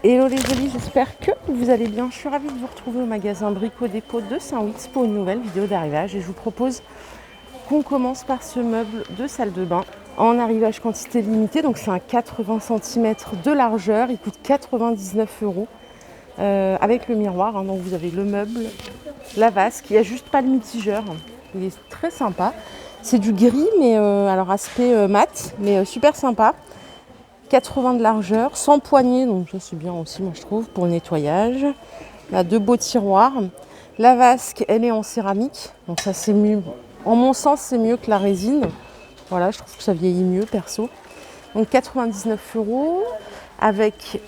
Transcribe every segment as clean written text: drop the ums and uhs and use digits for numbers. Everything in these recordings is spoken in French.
Hello les jolis, j'espère que vous allez bien. Je suis ravie de vous retrouver au magasin Brico Dépôt de Saint-Witz pour une nouvelle vidéo d'arrivage. Et je vous propose qu'on commence par ce meuble de salle de bain en arrivage quantité limitée. Donc c'est un 80 cm de largeur, il coûte 99 € avec le miroir. Donc vous avez le meuble, la vasque, il n'y a juste pas le mitigeur. Il est très sympa. C'est du gris, mais alors aspect mat, mais super sympa. 80 de largeur, sans poignée, donc ça c'est bien aussi, moi je trouve, pour le nettoyage. On a 2 beaux tiroirs. La vasque, elle est en céramique, donc ça c'est mieux. En mon sens, c'est mieux que la résine. Voilà, je trouve que ça vieillit mieux perso. Donc 99 € avec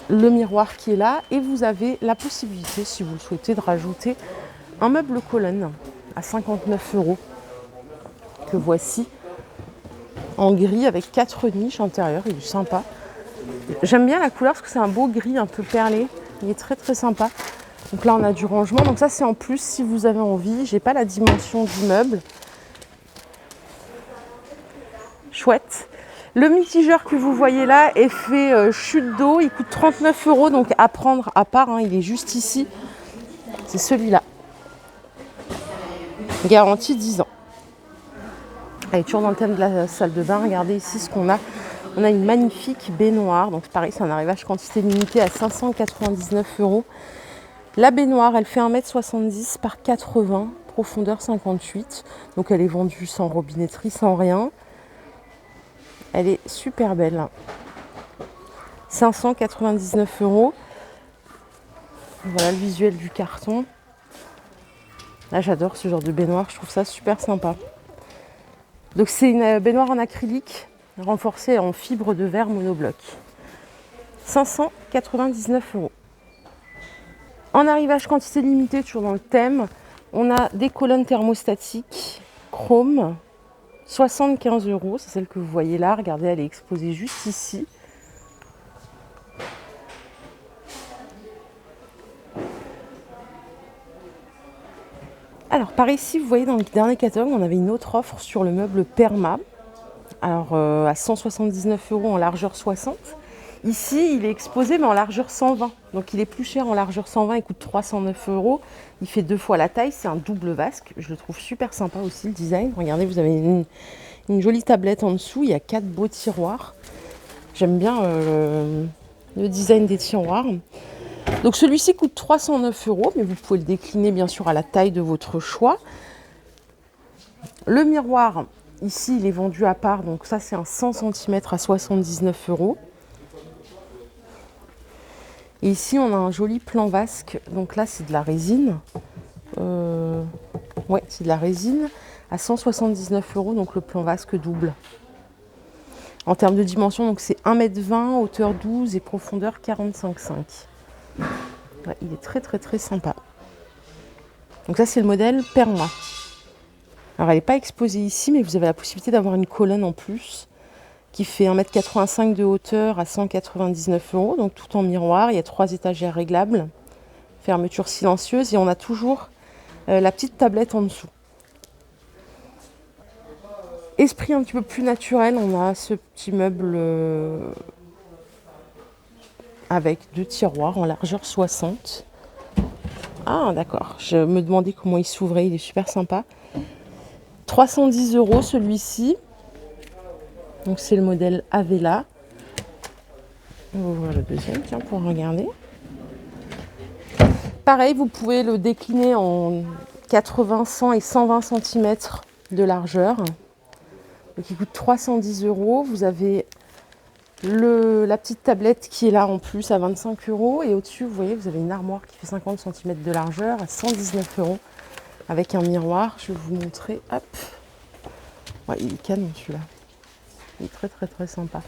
le miroir qui est là. Et vous avez la possibilité, si vous le souhaitez, de rajouter un meuble colonne à 59 € que voici. En gris avec 4 niches intérieures, il est sympa. J'aime bien la couleur parce que c'est un beau gris un peu perlé. Il est très très sympa. Donc là on a du rangement. Donc ça c'est en plus si vous avez envie. J'ai pas la dimension du meuble. Chouette. Le mitigeur que vous voyez là est fait chute d'eau. Il coûte 39 € donc à prendre à part. Il est juste ici. C'est celui-là. Garantie 10 ans. Allez, toujours dans le thème de la salle de bain. Regardez ici ce qu'on a. On a une magnifique baignoire. Donc pareil, c'est un arrivage quantité limitée à 599 €. La baignoire, elle fait 1,70 m par 80, profondeur 58. Donc elle est vendue sans robinetterie, sans rien. Elle est super belle. 599 €. Voilà le visuel du carton. Là, j'adore ce genre de baignoire, je trouve ça super sympa. Donc c'est une baignoire en acrylique renforcée en fibre de verre monobloc. 599 €. En arrivage quantité limitée, toujours dans le thème, on a des colonnes thermostatiques chrome, 75 €. C'est celle que vous voyez là. Regardez, elle est exposée juste ici. Alors par ici, vous voyez dans le dernier catalogue, on avait une autre offre sur le meuble Perma. Alors à 179 € en largeur 60. Ici, il est exposé mais en largeur 120. Donc il est plus cher en largeur 120, il coûte 309 €. Il fait 2 fois la taille, c'est un double vasque. Je le trouve super sympa aussi le design. Regardez, vous avez une jolie tablette en dessous, il y a 4 beaux tiroirs. J'aime bien le design des tiroirs. Donc celui-ci coûte 309 €, mais vous pouvez le décliner bien sûr à la taille de votre choix. Le miroir, ici, il est vendu à part, donc ça c'est un 100 cm à 79 €. Et ici, on a un joli plan vasque. Donc là, c'est de la résine. Ouais, c'est de la résine à 179 €, donc le plan vasque double. En termes de dimension, donc c'est 1,20 m, hauteur 12 et profondeur 45,5. Ouais, il est très très très sympa. Donc ça, c'est le modèle Perma. Alors, elle n'est pas exposée ici, mais vous avez la possibilité d'avoir une colonne en plus qui fait 1,85 m de hauteur à 199 €, donc tout en miroir. Il y a 3 étagères réglables, fermeture silencieuse, et on a toujours la petite tablette en dessous. Esprit un petit peu plus naturel, on a ce petit meuble avec 2 tiroirs en largeur 60. Ah d'accord, je me demandais comment il s'ouvrait, il est super sympa. 310 € celui-ci. Donc c'est le modèle Avella. On va ouvrir le deuxième, tiens, pour regarder. Pareil, vous pouvez le décliner en 80, 100 et 120 cm de largeur. Donc il coûte 310 €. Vous avez la petite tablette qui est là en plus à 25 €. Et au-dessus, vous voyez, vous avez une armoire qui fait 50 cm de largeur à 119 € avec un miroir. Je vais vous montrer. Hop. Ouais, il est canon celui-là. Il est très très très sympa.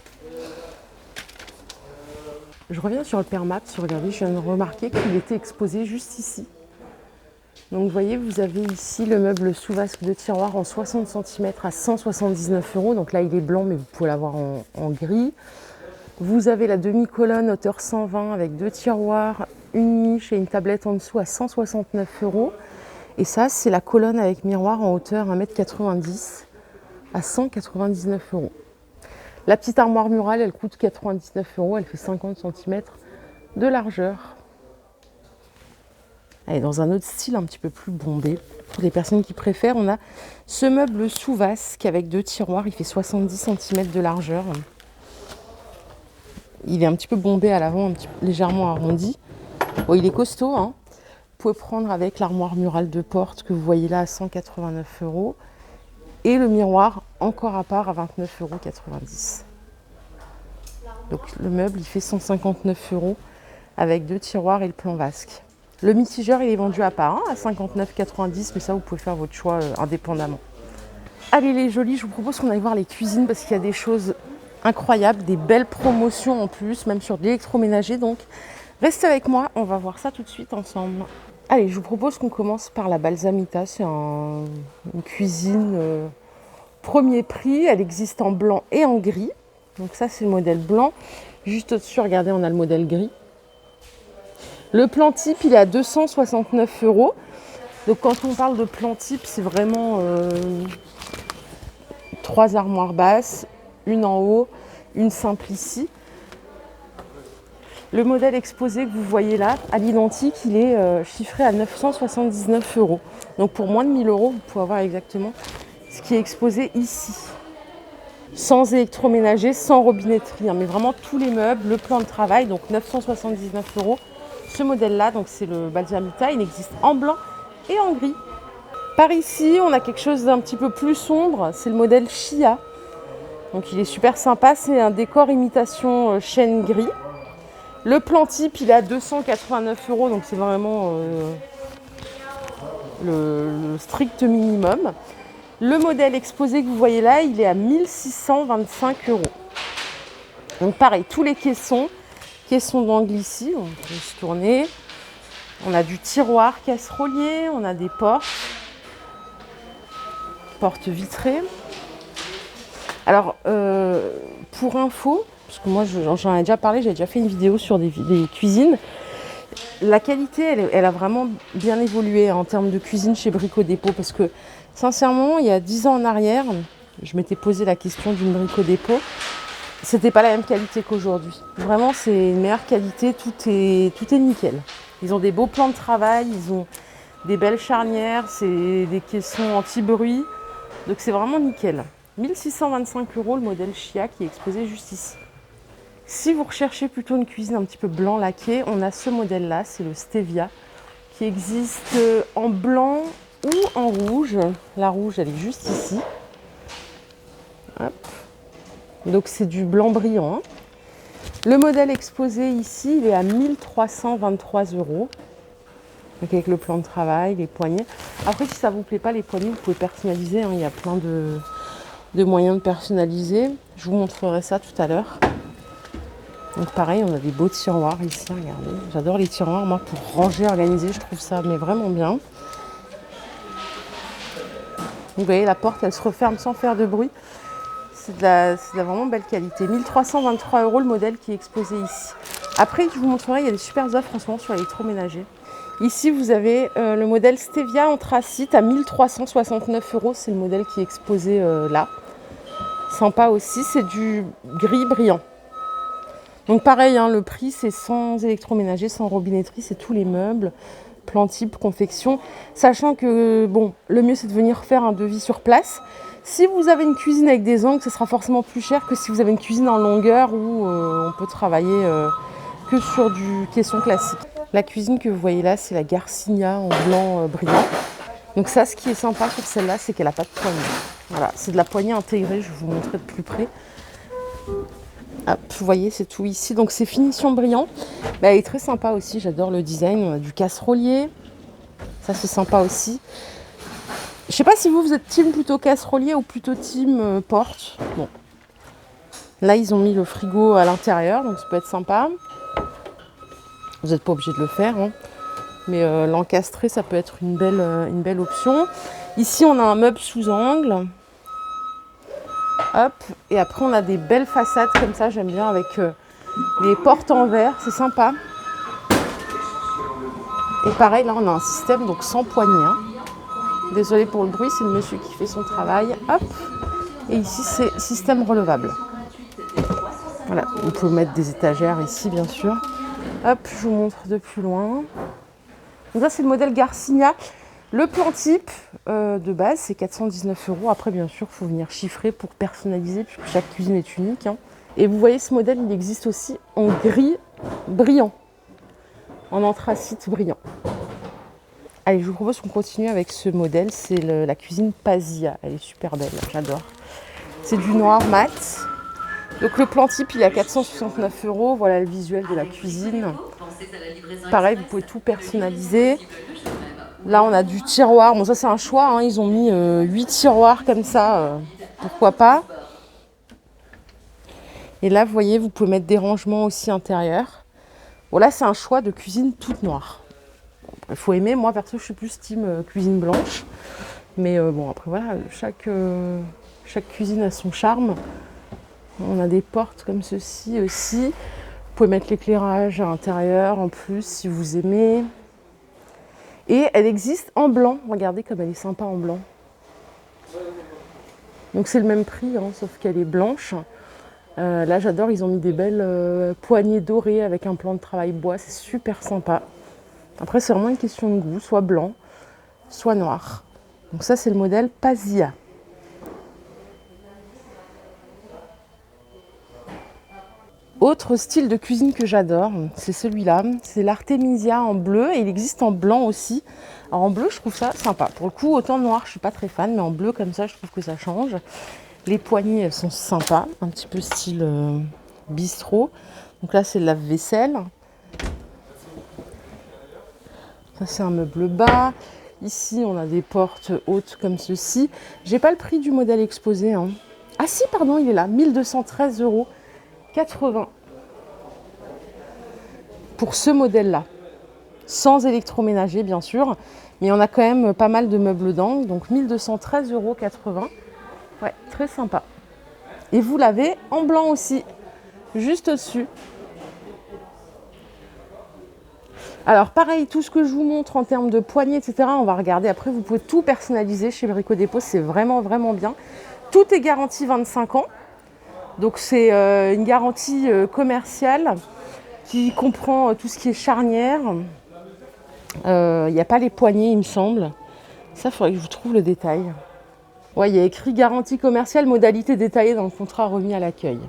Je reviens sur le Perma, regardez, je viens de remarquer qu'il était exposé juste ici. Donc vous voyez, vous avez ici le meuble sous vasque de tiroir en 60 cm à 179 €. Donc là, il est blanc, mais vous pouvez l'avoir en gris. Vous avez la demi-colonne hauteur 120 avec 2 tiroirs, une niche et une tablette en dessous à 169 €. Et ça, c'est la colonne avec miroir en hauteur 1,90 m à 199 €. La petite armoire murale, elle coûte 99 €, elle fait 50 cm de largeur. Allez, dans un autre style un petit peu plus bombé. Pour les personnes qui préfèrent, on a ce meuble sous vasque avec 2 tiroirs. Il fait 70 cm de largeur. Il est un petit peu bombé à l'avant, légèrement arrondi. Bon, il est costaud, hein. Vous pouvez prendre avec l'armoire murale de porte que vous voyez là à 189 €. Et le miroir encore à part à 29,90 €. Donc le meuble, il fait 159 € avec 2 tiroirs et le plan vasque. Le mitigeur, il est vendu à part, hein, à 59,90 €, mais ça, vous pouvez faire votre choix indépendamment. Allez les jolis, je vous propose qu'on aille voir les cuisines parce qu'il y a des choses incroyables, des belles promotions en plus, même sur de l'électroménager. Donc restez avec moi, on va voir ça tout de suite ensemble. Allez, je vous propose qu'on commence par la Balsamita. C'est une cuisine premier prix. Elle existe en blanc et en gris. Donc ça, c'est le modèle blanc. Juste au-dessus, regardez, on a le modèle gris. Le plan type, il est à 269 €. Donc quand on parle de plan type, c'est vraiment 3 armoires basses, une en haut, une simple ici. Le modèle exposé que vous voyez là, à l'identique, il est chiffré à 979 €. Donc pour moins de 1000 €, vous pouvez avoir exactement ce qui est exposé ici. Sans électroménager, sans robinetterie, hein, mais vraiment tous les meubles, le plan de travail, donc 979 €. Ce modèle-là, donc c'est le Balsamita, il existe en blanc et en gris. Par ici, on a quelque chose d'un petit peu plus sombre, c'est le modèle Chia. Donc il est super sympa, c'est un décor imitation chêne gris. Le plan type, il est à 289 €, donc c'est vraiment le strict minimum. Le modèle exposé que vous voyez là, il est à 1625 €. Donc pareil, tous les caissons d'angle ici, on peut se tourner. On a du tiroir casserolier, on a des portes vitrées. Alors, pour info, parce que moi j'en ai déjà parlé, j'ai déjà fait une vidéo sur des cuisines. La qualité, elle a vraiment bien évolué en termes de cuisine chez Brico Dépôt, parce que sincèrement, il y a 10 ans en arrière, je m'étais posé la question d'une Brico Dépôt. C'était pas la même qualité qu'aujourd'hui. Vraiment, c'est une meilleure qualité, tout est nickel. Ils ont des beaux plans de travail, ils ont des belles charnières, c'est des caissons anti-bruit. Donc c'est vraiment nickel. 1625 € le modèle Chia qui est exposé juste ici. Si vous recherchez plutôt une cuisine un petit peu blanc laqué, on a ce modèle-là, c'est le Stevia, qui existe en blanc ou en rouge. La rouge, elle est juste ici. Hop. Donc c'est du blanc brillant. Hein. Le modèle exposé ici, il est à 1323 €. Donc avec le plan de travail, les poignées. Après, si ça ne vous plaît pas, les poignées, vous pouvez personnaliser. Hein. Il y a plein de moyens de personnaliser. Je vous montrerai ça tout à l'heure. Donc pareil, on a des beaux tiroirs ici, regardez. J'adore les tiroirs, moi, pour ranger, organiser, je trouve ça mais vraiment bien. Donc, vous voyez, la porte, elle se referme sans faire de bruit. C'est de la vraiment belle qualité. 1323 € le modèle qui est exposé ici. Après, je vous montrerai, il y a des super offres en ce moment sur l'électroménager. Ici, vous avez le modèle Stevia anthracite à 1369 €. C'est le modèle qui est exposé là. Sympa aussi, c'est du gris brillant. Donc pareil, hein, le prix, c'est sans électroménager, sans robinetterie, c'est tous les meubles, plan type, confection. Sachant que, bon, le mieux, c'est de venir faire un devis sur place. Si vous avez une cuisine avec des angles, ce sera forcément plus cher que si vous avez une cuisine en longueur où on peut travailler que sur du caisson classique. La cuisine que vous voyez là, c'est la Garcinia en blanc brillant. Donc ça, ce qui est sympa sur celle-là, c'est qu'elle n'a pas de poignée. Voilà, c'est de la poignée intégrée, je vais vous montrer de plus près. Hop, vous voyez, c'est tout ici. Donc c'est finition brillant. Bah, elle est très sympa aussi, j'adore le design. On a du casserolier. Ça, c'est sympa aussi. Je sais pas si vous êtes team plutôt casserolier ou plutôt team porte. Bon. Là, ils ont mis le frigo à l'intérieur, donc ça peut être sympa. Vous n'êtes pas obligé de le faire. Hein. Mais l'encastrer, ça peut être une belle option. Ici, on a un meuble sous angle. Hop. Et après, on a des belles façades comme ça. J'aime bien avec les portes en verre. C'est sympa. Et pareil, là, on a un système donc sans poignée. Hein. Désolée pour le bruit, c'est le monsieur qui fait son travail. Hop. Et ici, c'est système relevable. Voilà. On peut mettre des étagères ici, bien sûr. Hop, je vous montre de plus loin. Donc ça, c'est le modèle Garcinia. Le plan type de base, c'est 419 €. Après, bien sûr, il faut venir chiffrer pour personnaliser, puisque chaque cuisine est unique. Hein. Et vous voyez, ce modèle, il existe aussi en gris brillant, en anthracite brillant. Allez, je vous propose qu'on continue avec ce modèle. C'est la cuisine Pazia. Elle est super belle, j'adore. C'est du noir mat. Donc le plan type, il est à 469 €. Voilà le visuel de la cuisine. Pareil, vous pouvez tout personnaliser. Là, on a du tiroir. Bon, ça, c'est un choix. Hein. Ils ont mis 8 tiroirs comme ça. Pourquoi pas. Et là, vous voyez, vous pouvez mettre des rangements aussi intérieurs. Bon, là, c'est un choix de cuisine toute noire. Il faut aimer. Moi, perso, je suis plus team cuisine blanche. Mais bon, après, voilà, chaque cuisine a son charme. On a des portes comme ceci aussi. Vous pouvez mettre l'éclairage à l'intérieur en plus si vous aimez. Et elle existe en blanc. Regardez comme elle est sympa en blanc. Donc c'est le même prix, hein, sauf qu'elle est blanche. Là j'adore, ils ont mis des belles poignées dorées avec un plan de travail bois. C'est super sympa. Après c'est vraiment une question de goût, soit blanc, soit noir. Donc ça c'est le modèle Pazia. Autre style de cuisine que j'adore, c'est celui-là. C'est l'Artemisia en bleu et il existe en blanc aussi. Alors en bleu, je trouve ça sympa. Pour le coup, autant noir, je ne suis pas très fan, mais en bleu comme ça, je trouve que ça change. Les poignées, elles sont sympas, un petit peu style bistrot. Donc là, c'est le lave-vaisselle. Ça, c'est un meuble bas. Ici, on a des portes hautes comme ceci. J'ai pas le prix du modèle exposé. Hein. Ah si, pardon, il est là, 1213 €. Pour ce modèle-là, sans électroménager bien sûr, mais on a quand même pas mal de meubles d'angle, donc 1213,80 €. Ouais, très sympa. Et vous l'avez en blanc aussi, juste au-dessus. Alors pareil, tout ce que je vous montre en termes de poignées, etc., on va regarder après. Vous pouvez tout personnaliser chez Brico Dépôt, c'est vraiment, vraiment bien. Tout est garanti 25 ans. Donc c'est une garantie commerciale qui comprend tout ce qui est charnière. Il n'y a pas les poignées, il me semble. Ça, il faudrait que je vous trouve le détail. Ouais, il y a écrit garantie commerciale, modalité détaillée dans le contrat remis à l'accueil.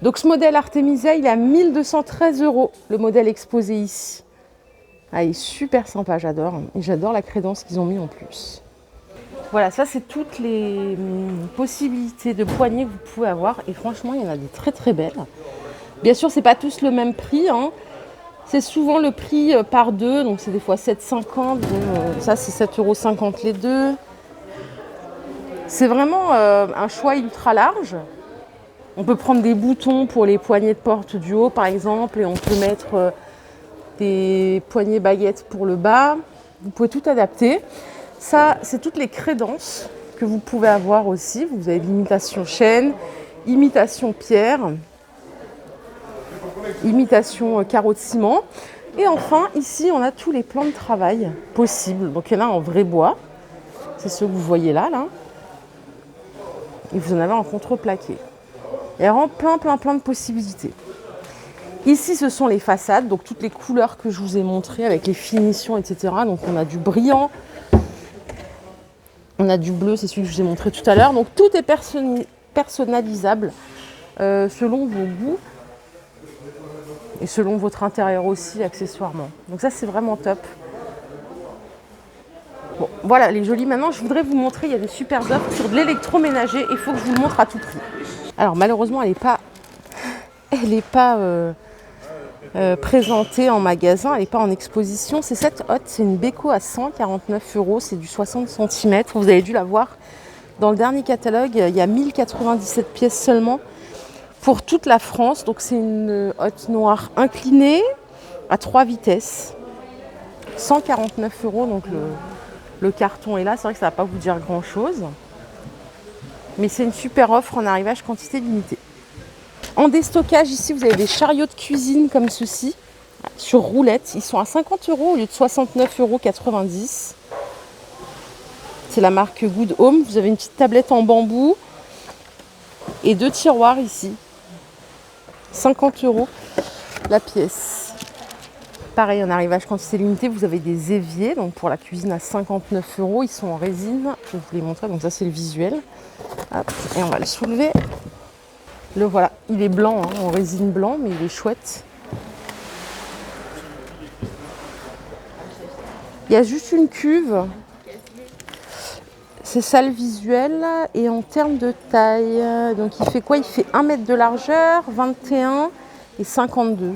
Donc ce modèle Artemisia, il est à 1213 €, le modèle exposé ici. Ah, il est super sympa, j'adore. Et j'adore la crédence qu'ils ont mis en plus. Voilà, ça c'est toutes les possibilités de poignées que vous pouvez avoir. Et franchement, il y en a des très très belles. Bien sûr, c'est pas tous le même prix. Hein. C'est souvent le prix par deux. Donc c'est des fois 7,50 €. Ça c'est 7,50 € les deux. C'est vraiment un choix ultra large. On peut prendre des boutons pour les poignées de porte du haut par exemple. Et on peut mettre des poignées baguettes pour le bas. Vous pouvez tout adapter. Ça, c'est toutes les crédences que vous pouvez avoir aussi. Vous avez l'imitation chêne, imitation pierre, imitation carreau de ciment. Et enfin, ici, on a tous les plans de travail possibles. Donc, il y en a en vrai bois. C'est ceux que vous voyez là. Et vous en avez en contreplaqué. Il y a vraiment plein de possibilités. Ici, ce sont les façades. Donc, toutes les couleurs que je vous ai montrées avec les finitions, etc. Donc, on a du brillant. On a du bleu, c'est celui que je vous ai montré tout à l'heure. Donc tout est personnalisable selon vos goûts et selon votre intérieur aussi accessoirement. Donc ça c'est vraiment top. Bon, voilà les jolis. Maintenant je voudrais vous montrer, il y a des super offres sur de l'électroménager et il faut que je vous le montre à tout prix. Alors malheureusement elle n'est pas présentée en magasin, elle n'est pas en exposition. C'est cette hotte, c'est une Beko à 149 €, c'est du 60 cm. Vous avez dû la voir dans le dernier catalogue, il y a 1097 pièces seulement pour toute la France. Donc c'est une hotte noire inclinée à 3 vitesses, 149 €. Donc le carton est là, c'est vrai que ça ne va pas vous dire grand chose. Mais c'est une super offre en arrivage quantité limitée. En déstockage, ici, vous avez des chariots de cuisine comme ceci, sur roulette. Ils sont à 50 € au lieu de 69,90 €. C'est la marque Good Home. Vous avez une petite tablette en bambou et 2 tiroirs ici. 50 € la pièce. Pareil, en arrivage quantité limitée, vous avez des éviers, donc pour la cuisine à 59 €. Ils sont en résine, je vais vous les montrer. Donc ça, c'est le visuel. Hop, et on va le soulever. Le voilà, il est blanc, hein, en résine blanc, mais il est chouette. Il y a juste une cuve. C'est ça le visuel. Et en termes de taille, donc il fait quoi? Il fait 1 mètre de largeur, 21 et 52.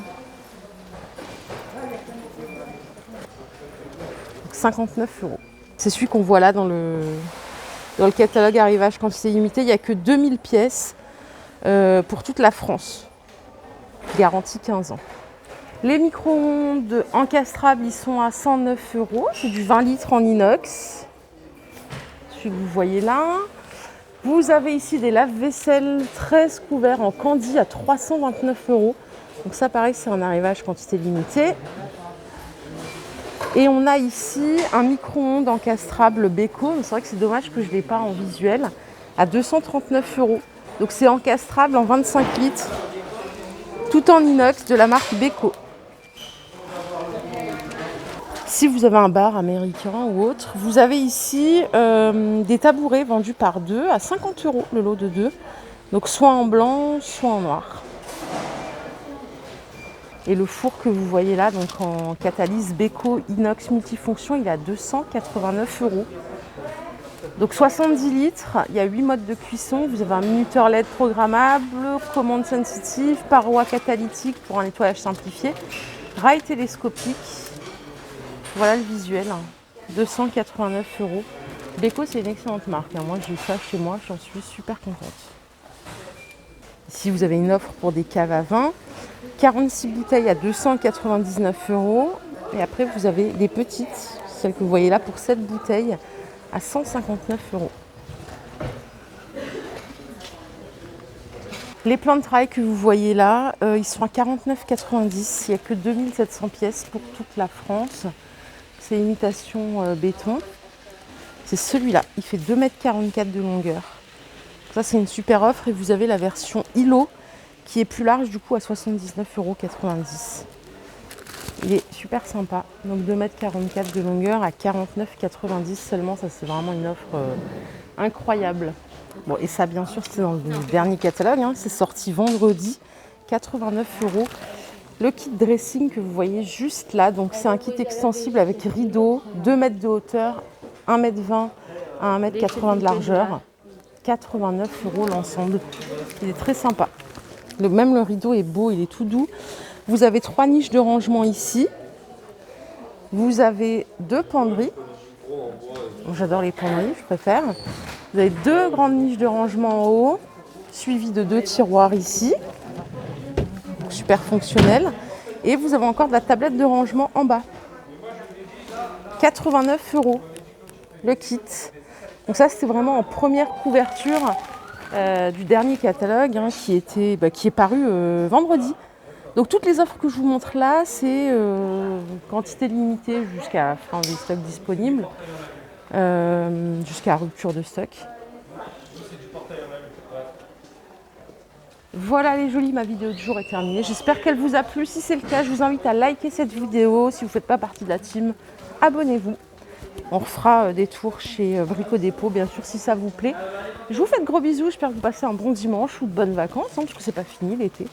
59 €. C'est celui qu'on voit là dans le catalogue arrivage quantité limitée. Il n'y a que 2000 pièces pour toute la France. Garantie 15 ans. Les micro-ondes encastrables, ils sont à 109 €. C'est du 20 litres en inox. Celui que vous voyez là. Vous avez ici des lave-vaisselle 13 couverts en candy à 329 €. Donc ça, pareil, c'est un arrivage quantité limitée. Et on a ici un micro-ondes encastrable Beko. C'est vrai que c'est dommage que je ne l'ai pas en visuel. À 239 €. Donc c'est encastrable en 25 litres. Tout en inox de la marque Beko. Si vous avez un bar américain ou autre, vous avez ici des tabourets vendus par deux à 50 € le lot de deux. Donc soit en blanc, soit en noir. Et le four que vous voyez là, donc en catalyse Beko inox multifonction, il est à 289 €. Donc 70 litres, il y a 8 modes de cuisson. Vous avez un minuteur LED programmable, commande sensitive, paroi catalytique pour un nettoyage simplifié, rail télescopique. Voilà le visuel, 289 €. Beko, c'est une excellente marque. Moi, j'ai ça chez moi, j'en suis super contente. Ici, vous avez une offre pour des caves à vin. 46 bouteilles à 299 €. Et après, vous avez des petites, celles que vous voyez là, pour 7 bouteilles à 159 €. Les plans de travail que vous voyez là, ils sont à 49,90 €. Il n'y a que 2700 pièces pour toute la France. C'est imitation béton. C'est celui-là. Il fait 2,44 m de longueur. Ça, c'est une super offre. Et vous avez la version îlot qui est plus large, du coup, à 79,90 €. Il est super sympa. Donc 2,44 m de longueur à 49,90 € seulement. Ça, c'est vraiment une offre incroyable. Bon, et ça, bien sûr, c'est dans le dernier catalogue. Hein. C'est sorti vendredi, 89 €. Le kit dressing que vous voyez juste là, donc c'est un kit extensible avec rideau, 2 mètres de hauteur, 1,20 m à 1,80 m de largeur. 89 € l'ensemble. Il est très sympa. Même le rideau est beau, il est tout doux. Vous avez 3 niches de rangement ici. Vous avez 2 penderies. J'adore les penderies, je préfère. Vous avez 2 grandes niches de rangement en haut, suivies de 2 tiroirs ici. Super fonctionnel. Et vous avez encore de la tablette de rangement en bas. 89 € le kit. Donc ça, c'était vraiment en première couverture du dernier catalogue qui est paru vendredi. Donc toutes les offres que je vous montre là, c'est quantité limitée jusqu'à la fin des stocks disponibles, jusqu'à rupture de stock. Voilà les jolis, ma vidéo du jour est terminée. J'espère qu'elle vous a plu. Si c'est le cas, je vous invite à liker cette vidéo. Si vous ne faites pas partie de la team, abonnez-vous. On refera des tours chez Brico Dépôt, bien sûr, si ça vous plaît. Je vous fais de gros bisous. J'espère que vous passez un bon dimanche ou de bonnes vacances, parce que c'est pas fini l'été.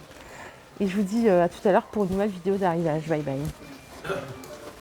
Et je vous dis à tout à l'heure pour une nouvelle vidéo d'arrivage. Bye bye.